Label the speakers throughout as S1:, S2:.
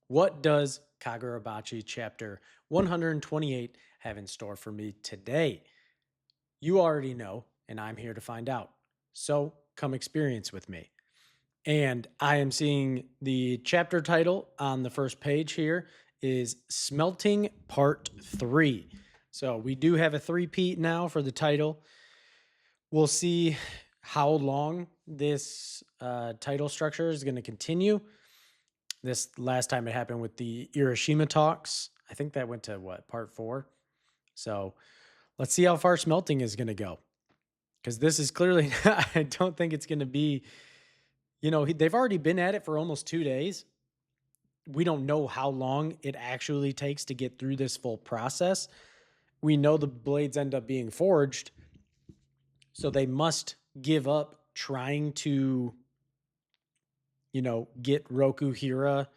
S1: What does Kagurabachi chapter 128 have in store for me today? You already know, and I'm here to find out. So come experience with me. And I am seeing the chapter title on the first page here is Smelting Part 3. So we do have a three-peat now for the title. We'll see how long this title structure is going to continue. This last time it happened with the Hiroshima talks. I think that went to what, part 4? So let's see how far smelting is going to go. Because this is clearly, I don't think it's going to be, they've already been at it for almost 2 days. We don't know how long it actually takes to get through this full process. We know the blades end up being forged. So they must give up trying to, get Roku Hira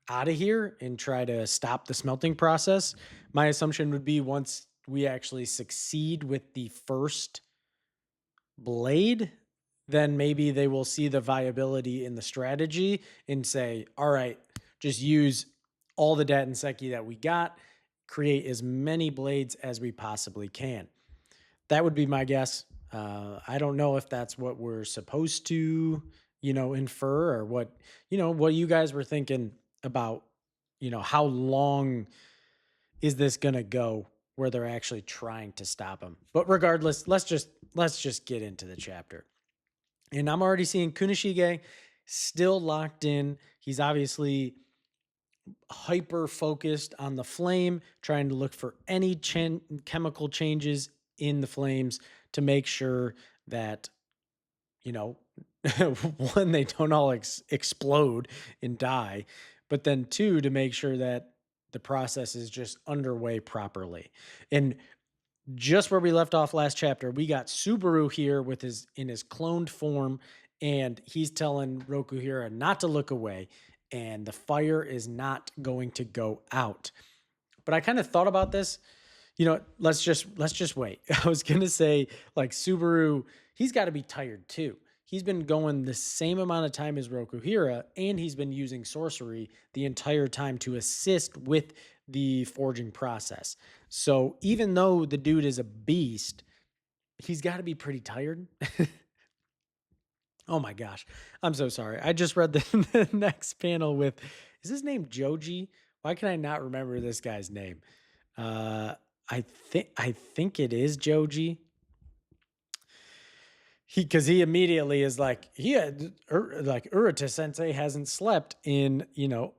S1: out of here and try to stop the smelting process. My assumption would be once we actually succeed with the first blade, then maybe they will see the viability in the strategy and say, all right, just use all the Datenseki that we got, create as many blades as we possibly can. That would be my guess. I don't know if that's what we're supposed to, infer, or what you guys were thinking about, how long is this going to go where they're actually trying to stop him. But regardless, let's just get into the chapter. And I'm already seeing Kunishige still locked in. He's obviously hyper focused on the flame, trying to look for any chemical changes in the flames to make sure that, one, they don't all explode and die, but then two, to make sure that the process is just underway properly. And just where we left off last chapter, we got Subaru here with his cloned form, and he's telling Rokuhira not to look away, and the fire is not going to go out. But I kind of thought about this. Let's just wait. I was gonna say, like, Subaru, he's got to be tired too. He's been going the same amount of time as Rokuhira, and he's been using sorcery the entire time to assist with the forging process. So even though the dude is a beast, he's got to be pretty tired. Oh my gosh. I'm so sorry. I just read the next panel with, is his name Joji? Why can I not remember this guy's name? Uh, I think it is Joji. Because he immediately is like, Urata Sensei hasn't slept in,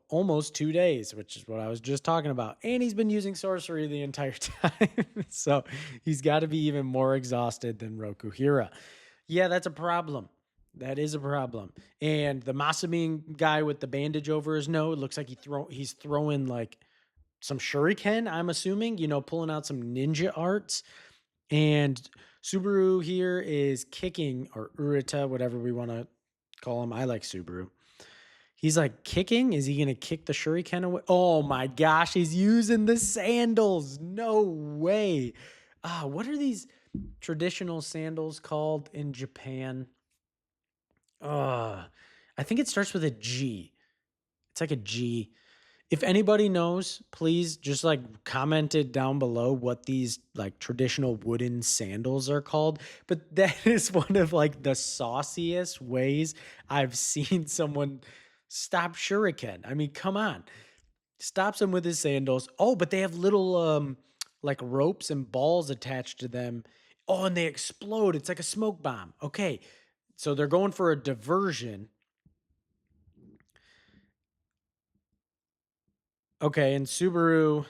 S1: almost 2 days, which is what I was just talking about. And he's been using sorcery the entire time. So he's got to be even more exhausted than Rokuhira. Yeah, that's a problem. That is a problem. And the Masamine guy with the bandage over his nose, looks like he's throwing like some shuriken, I'm assuming, pulling out some ninja arts. And Subaru here is kicking, or Urita, whatever we want to call him. I like Subaru. He's like kicking. Is he going to kick the shuriken away? Oh my gosh, he's using the sandals. No way. What are these traditional sandals called in Japan? I think it starts with a G. It's like a G. If anybody knows, please just like comment it down below what these like traditional wooden sandals are called. But that is one of like the sauciest ways I've seen someone stop shuriken. I mean, come on. Stops him with his sandals. Oh, but they have little like ropes and balls attached to them. Oh, and they explode. It's like a smoke bomb. Okay. So they're going for a diversion. Okay, and Subaru.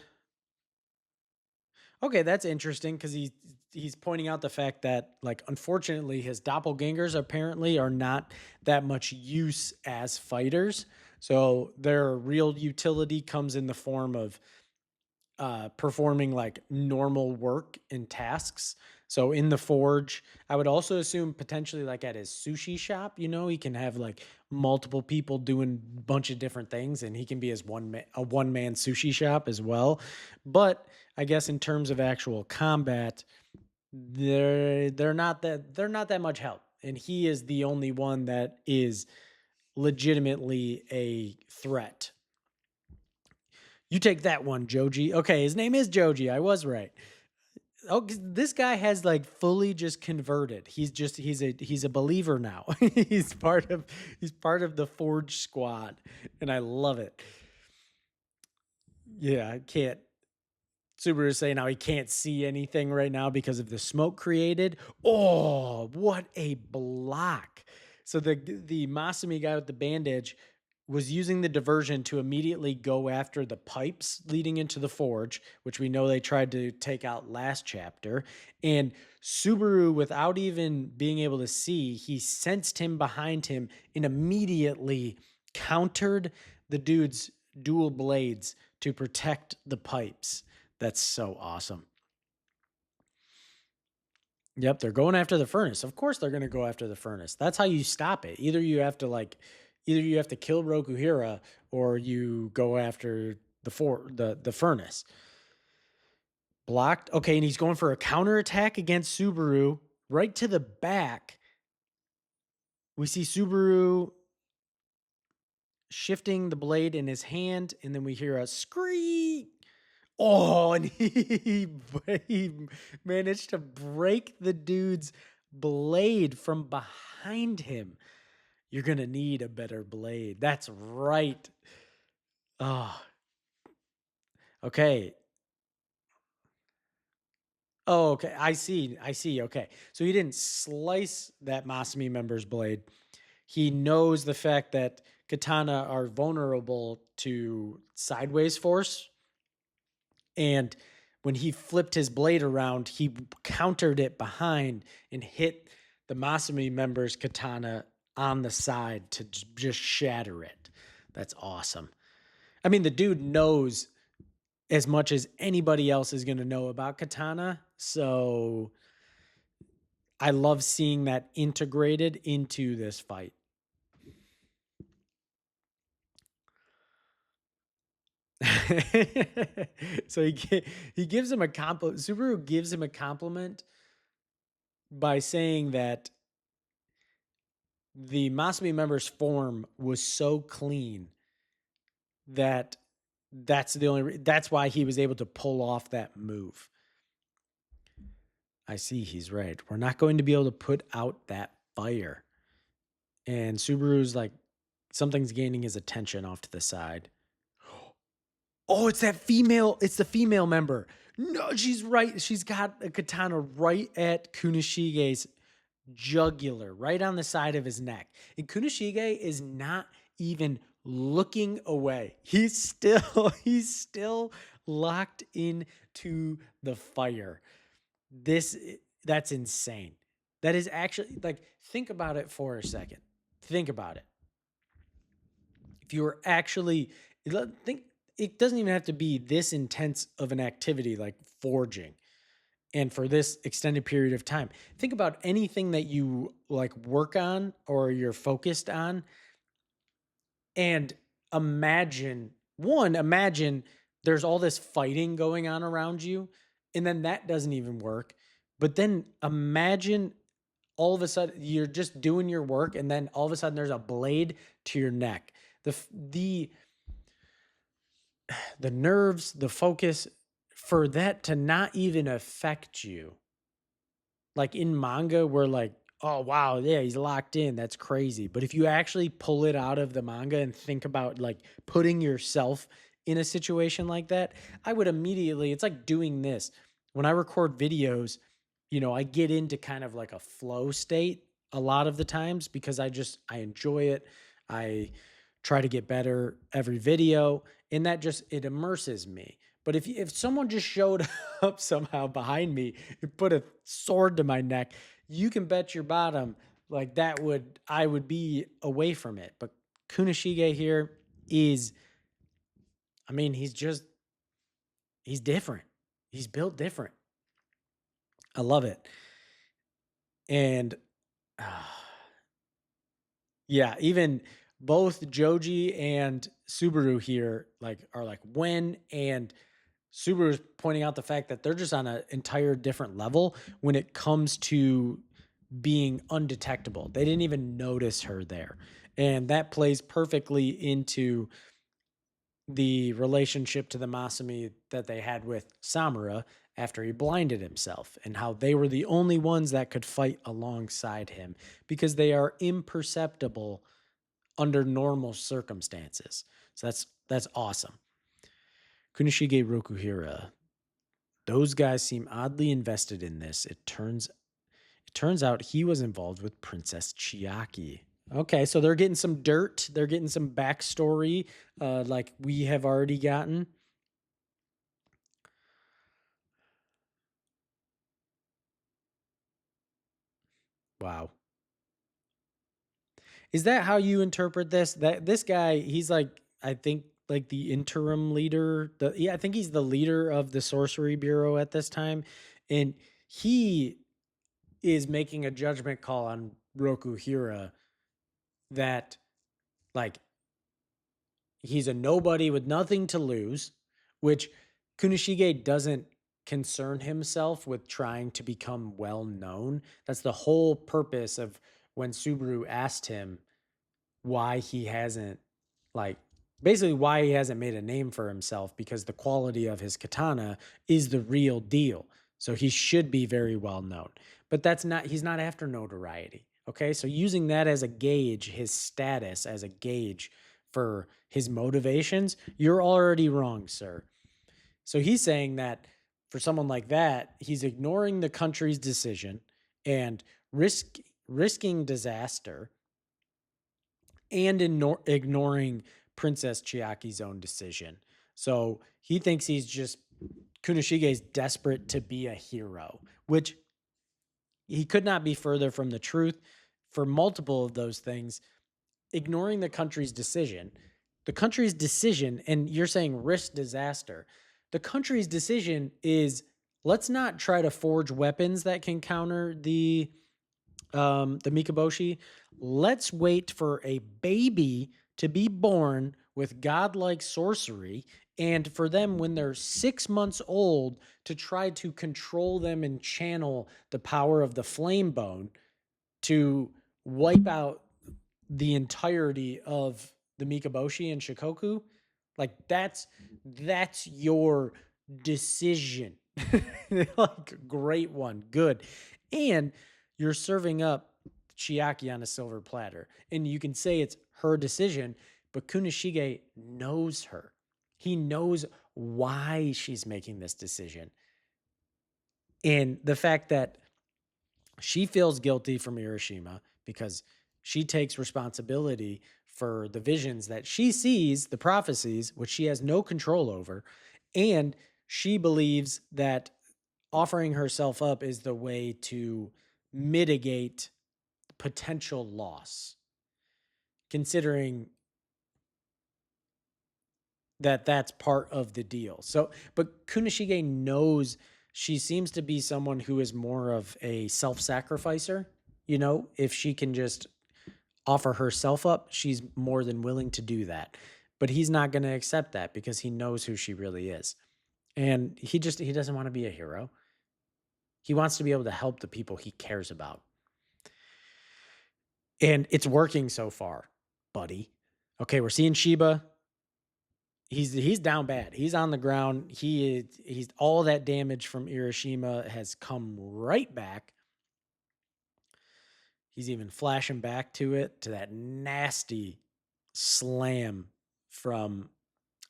S1: Okay, that's interesting because he's pointing out the fact that, like, unfortunately his doppelgangers apparently are not that much use as fighters. So their real utility comes in the form of performing like normal work and tasks. So in the forge, I would also assume potentially like at his sushi shop, he can have like multiple people doing a bunch of different things, and he can be his a one man sushi shop as well. But I guess in terms of actual combat, they're not that much help, and he is the only one that is legitimately a threat. You take that one, Joji. Okay, his name is Joji. I was right. Oh, 'cause this guy has like fully just converted. He's a believer now. He's part of the Forge squad, and I love it. Yeah, I can't. Subaru is saying now he can't see anything right now because of the smoke created. Oh, what a block. So the Masumi guy with the bandage was using the diversion to immediately go after the pipes leading into the forge, which we know they tried to take out last chapter. And Subaru, without even being able to see, he sensed him behind him and immediately countered the dude's dual blades to protect the pipes. That's so awesome. Yep, they're going after the furnace. Of course they're going to go after the furnace. That's how you stop it. Either you have to kill Rokuhira or you go after the furnace. Blocked. Okay, and he's going for a counterattack against Subaru right to the back. We see Subaru shifting the blade in his hand, and then we hear a screech. Oh, and he managed to break the dude's blade from behind him. You're going to need a better blade. That's right. Oh, okay. Oh, okay. I see. I see. Okay. So he didn't slice that Masumi member's blade. He knows the fact that katana are vulnerable to sideways force. And when he flipped his blade around, he countered it behind and hit the Masumi member's katana on the side to just shatter it. That's awesome. I mean, the dude knows as much as anybody else is going to know about katana. So I love seeing that integrated into this fight. So he gives him a compliment. Subaru gives him a compliment by saying that the Masumi member's form was so clean that that's why he was able to pull off that move. I see, he's right. We're not going to be able to put out that fire. And Subaru's like, something's gaining his attention off to the side. Oh, it's the female member. No, she's right. She's got a katana right at Kunishige's jugular, right on the side of his neck. And Kunishige is not even looking away. He's still locked into the fire. This that's insane. That is actually like, think about it for a second. Think about it. If you were actually think, it doesn't even have to be this intense of an activity like forging and for this extended period of time. Think about anything that you like work on or you're focused on, and imagine there's all this fighting going on around you, and then that doesn't even work. But then imagine all of a sudden you're just doing your work, and then all of a sudden there's a blade to your neck. The nerves, the focus, for that to not even affect you. Like in manga, we're like, oh wow, yeah, he's locked in. That's crazy. But if you actually pull it out of the manga and think about like putting yourself in a situation like that, I would immediately, it's like doing this. When I record videos, I get into kind of like a flow state a lot of the times because I enjoy it. I try to get better every video, and that just it immerses me. But if someone just showed up somehow behind me and put a sword to my neck, you can bet your bottom like I would be away from it. But Kunishige here is, I mean, he's different. He's built different. I love it. And uh, yeah, even both Joji and Subaru here are like when, and Subaru's pointing out the fact that they're just on an entire different level when it comes to being undetectable. They didn't even notice her there. And that plays perfectly into the relationship to the Masumi that they had with Samura after he blinded himself, and how they were the only ones that could fight alongside him because they are imperceptible under normal circumstances. So that's awesome. Kunishige Rokuhira. Those guys seem oddly invested in this. It turns out he was involved with Princess Chiaki. Okay, so they're getting some dirt. They're getting some backstory, like we have already gotten. Wow. Is that how you interpret this? That this guy, he's like, I think, like the interim leader. I think he's the leader of the Sorcery Bureau at this time, and he is making a judgment call on Rokuhira that, like, he's a nobody with nothing to lose, which Kunishige doesn't concern himself with trying to become well known. That's the whole purpose of when Subaru asked him why he hasn't, like, basically why he hasn't made a name for himself, because the quality of his katana is the real deal. So he should be very well known. But that's not, he's not after notoriety. Okay? So using that as a gauge, his status as a gauge for his motivations, you're already wrong, sir. So he's saying that for someone like that, he's ignoring the country's decision and risking disaster and ignoring Princess Chiaki's own decision. So he thinks he's just, Kunishige's desperate to be a hero, which he could not be further from the truth for multiple of those things. Ignoring the country's decision, and you're saying risk disaster. The country's decision is, let's not try to forge weapons that can counter the Mikaboshi. Let's wait for a baby to be born with godlike sorcery, and for them, when they're 6 months old, to try to control them and channel the power of the flame bone to wipe out the entirety of the Mikaboshi and Shikoku. Like, that's your decision. Like, great one, good. And you're serving up Chiaki on a silver platter, and you can say it's her decision, but Kunishige knows her. He knows why she's making this decision, and the fact that she feels guilty from Hiroshima because she takes responsibility for the visions that she sees, the prophecies, which she has no control over. And she believes that offering herself up is the way to mitigate potential loss, considering that that's part of the deal. So, but Kunishige knows, she seems to be someone who is more of a self-sacrificer. If she can just offer herself up, she's more than willing to do that. But he's not going to accept that because he knows who she really is. And he doesn't want to be a hero. He wants to be able to help the people he cares about. And it's working so far, buddy. Okay, we're seeing Shiba. He's down bad. He's on the ground. He's all that damage from Hiroshima has come right back. He's even flashing back to that nasty slam from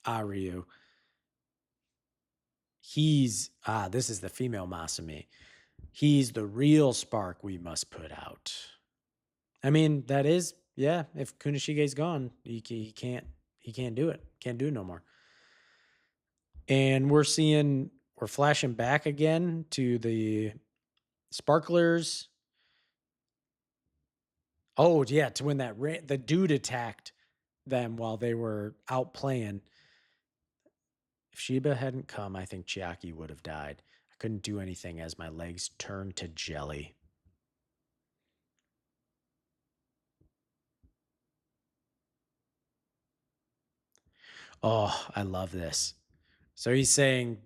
S1: Aryu. This is the female Masumi. He's the real spark we must put out. I mean, that is, yeah, if Kunishige's gone, he can't do it. Can't do it no more. And we're flashing back again to the sparklers. Oh, yeah, to when the dude attacked them while they were out playing. If Shiba hadn't come, I think Chiaki would have died. I couldn't do anything as my legs turned to jelly. Oh, I love this. So he's saying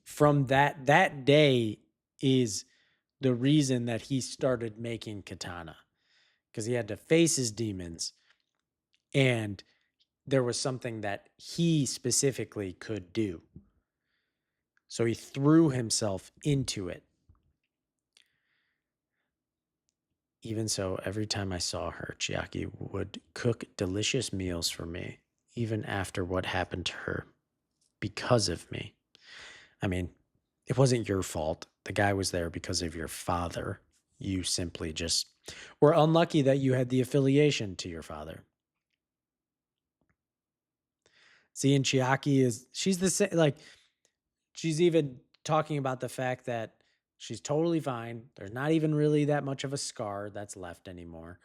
S1: from that day is the reason that he started making katana, because he had to face his demons, and there was something that he specifically could do. So he threw himself into it. Even so, every time I saw her, Chiaki would cook delicious meals for me, even after what happened to her, because of me. I mean, it wasn't your fault. The guy was there because of your father. You simply just were unlucky that you had the affiliation to your father. See, and Chiaki she's the same, like, she's even talking about the fact that she's totally fine. There's not even really that much of a scar that's left anymore.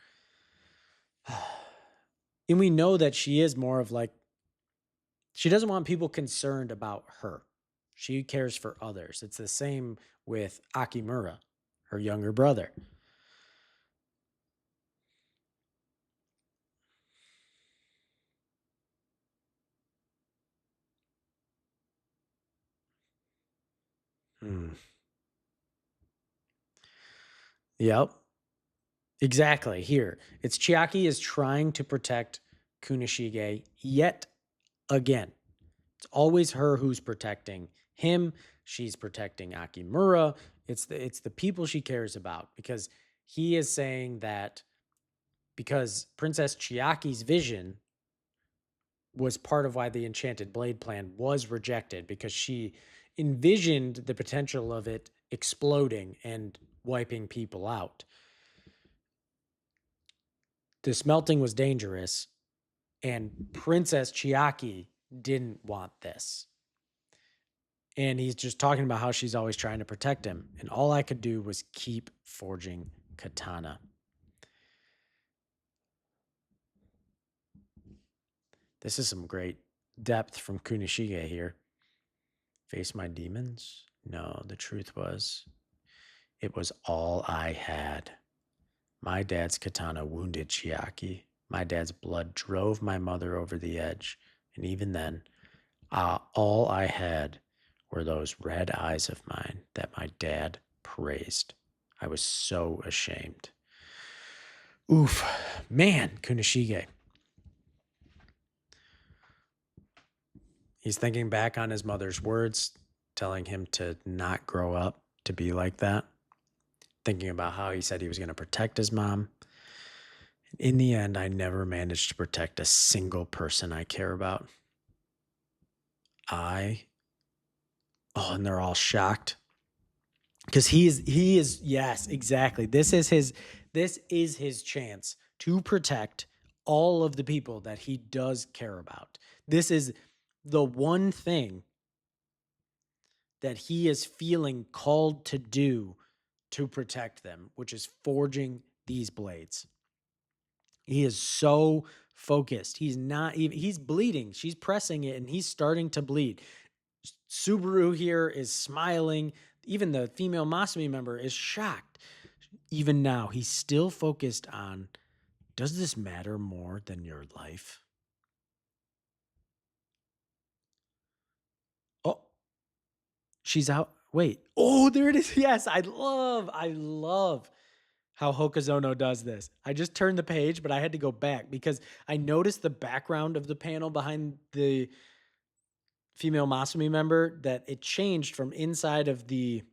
S1: And we know that she is more of like, she doesn't want people concerned about her. She cares for others. It's the same with Akimura, her younger brother. Hmm. Yep. Exactly. Here, it's Chiaki is trying to protect Kunishige yet again. It's always her who's protecting him. She's protecting Akimura. It's the people she cares about, because he is saying that because Princess Chiaki's vision was part of why the Enchanted Blade plan was rejected, because she envisioned the potential of it exploding and wiping people out. The smelting was dangerous, and Princess Chiaki didn't want this. And he's just talking about how she's always trying to protect him. And all I could do was keep forging katana. This is some great depth from Kunishige here. Face my demons? No, the truth was, it was all I had. My dad's katana wounded Chiaki. My dad's blood drove my mother over the edge. And even then, all I had were those red eyes of mine that my dad praised. I was so ashamed. Oof. Man, Kunishige. He's thinking back on his mother's words, telling him to not grow up to be like that. Thinking about how he said he was going to protect his mom. In the end, I never managed to protect a single person I care about. I, oh, and they're all shocked. Because he is, yes, exactly. This is his chance to protect all of the people that he does care about. This is the one thing that he is feeling called to do to protect them, which is forging these blades. He is so focused. He's not even, he's bleeding. She's pressing it and he's starting to bleed. Subaru here is smiling. Even the female Masumi member is shocked. Even now, he's still focused on, does this matter more than your life? Oh, she's out. Wait. Oh, there it is. Yes, I love how Hokazono does this. I just turned the page, but I had to go back because I noticed the background of the panel behind the female Masumi member, that it changed from inside of the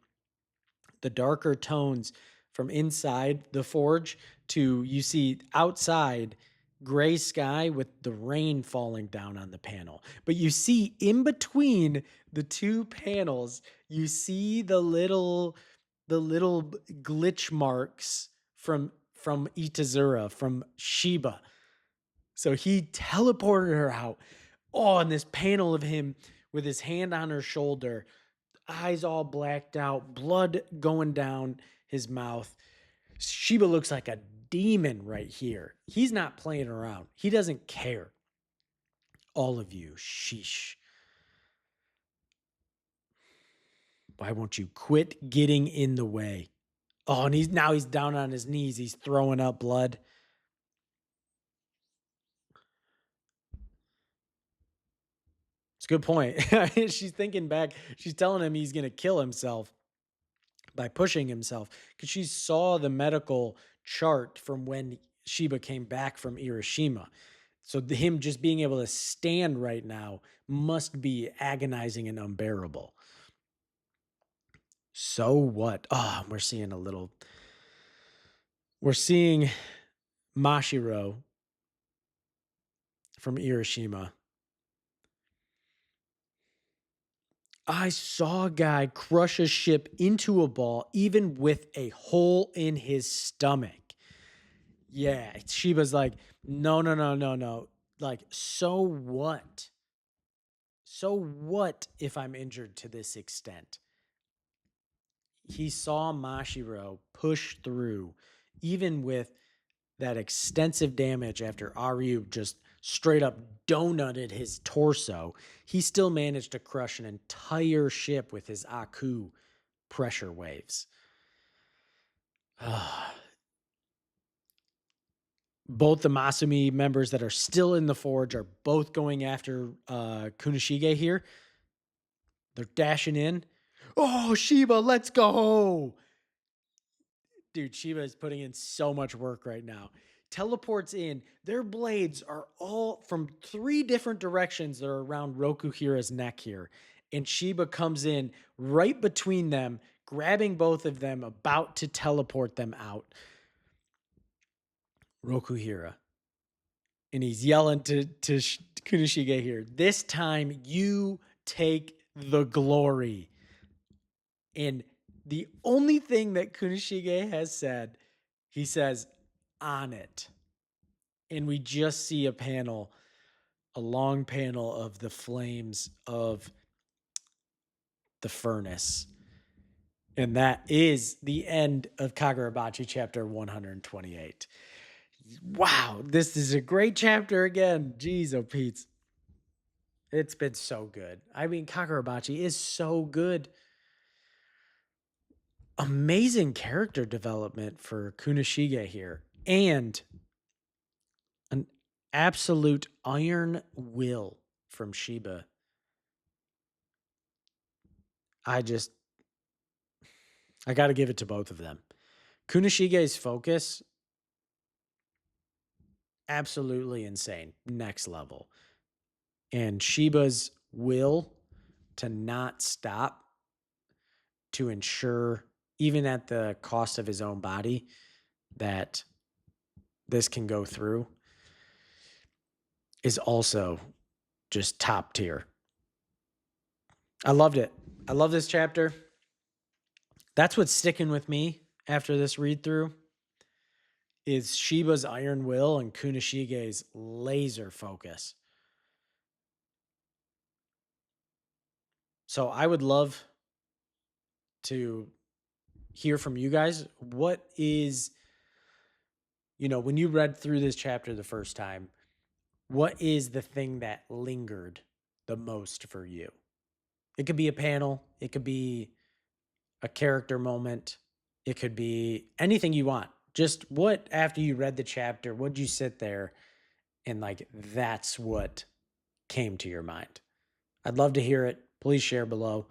S1: darker tones from inside the forge to, you see outside, gray sky with the rain falling down on the panel. But you see in between the two panels, you see the little glitch marks from Itazura, from Shiba. So he teleported her out. Oh, and this panel of him with his hand on her shoulder, eyes all blacked out, blood going down his mouth. Shiba looks like a demon right here. He's not playing around. He doesn't care. All of you, sheesh. Why won't you quit getting in the way? Oh, and he's down on his knees. He's throwing up blood. It's a good point. She's thinking back. She's telling him he's going to kill himself by pushing himself, because she saw the medical chart from when Shiba came back from Hiroshima. So him just being able to stand right now must be agonizing and unbearable. So what? Oh, we're seeing Mashiro from Hiroshima. I saw a guy crush a ship into a ball, even with a hole in his stomach. Yeah, Shiba's like, no, no, no, no, no. Like, so what? So what if I'm injured to this extent? He saw Mashiro push through, even with that extensive damage after Aryu just straight up donutted his torso. He still managed to crush an entire ship with his Aku pressure waves. Both the Masumi members that are still in the forge are both going after Kunishige here. They're dashing in. Oh, Shiba, let's go. Dude, Shiba is putting in so much work right now. Teleports in. Their blades are all from 3 different directions that are around Rokuhira's neck here. And Shiba comes in right between them, grabbing both of them, about to teleport them out. Rokuhira. And he's yelling to Kunishige here. This time you take the glory. And the only thing that Kunishige has said, he says, on it. And we just see a long panel of the flames of the furnace. And that is the end of Kagurabachi chapter 128. Wow, this is a great chapter again. Jeez, oh Pete. It's been so good. I mean, Kagurabachi is so good. Amazing character development for Kunishige here. And an absolute iron will from Shiba. I got to give it to both of them. Kunishige's focus, absolutely insane. Next level. And Shiba's will to not stop, to ensure, even at the cost of his own body, that this can go through, is also just top tier. I loved it. I love this chapter. That's what's sticking with me after this read through is Shiba's iron will and Kunishige's laser focus. So I would love to hear from you guys. What is, when you read through this chapter the first time, what is the thing that lingered the most for you? It could be a panel, it could be a character moment, it could be anything you want. Just what, after you read the chapter, would you sit there and like, that's what came to your mind? I'd love to hear it. Please share below.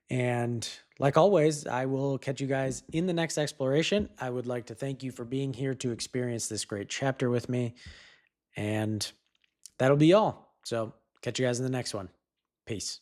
S1: And like always, I will catch you guys in the next exploration. I would like to thank you for being here to experience this great chapter with me. And that'll be all. So catch you guys in the next one. Peace.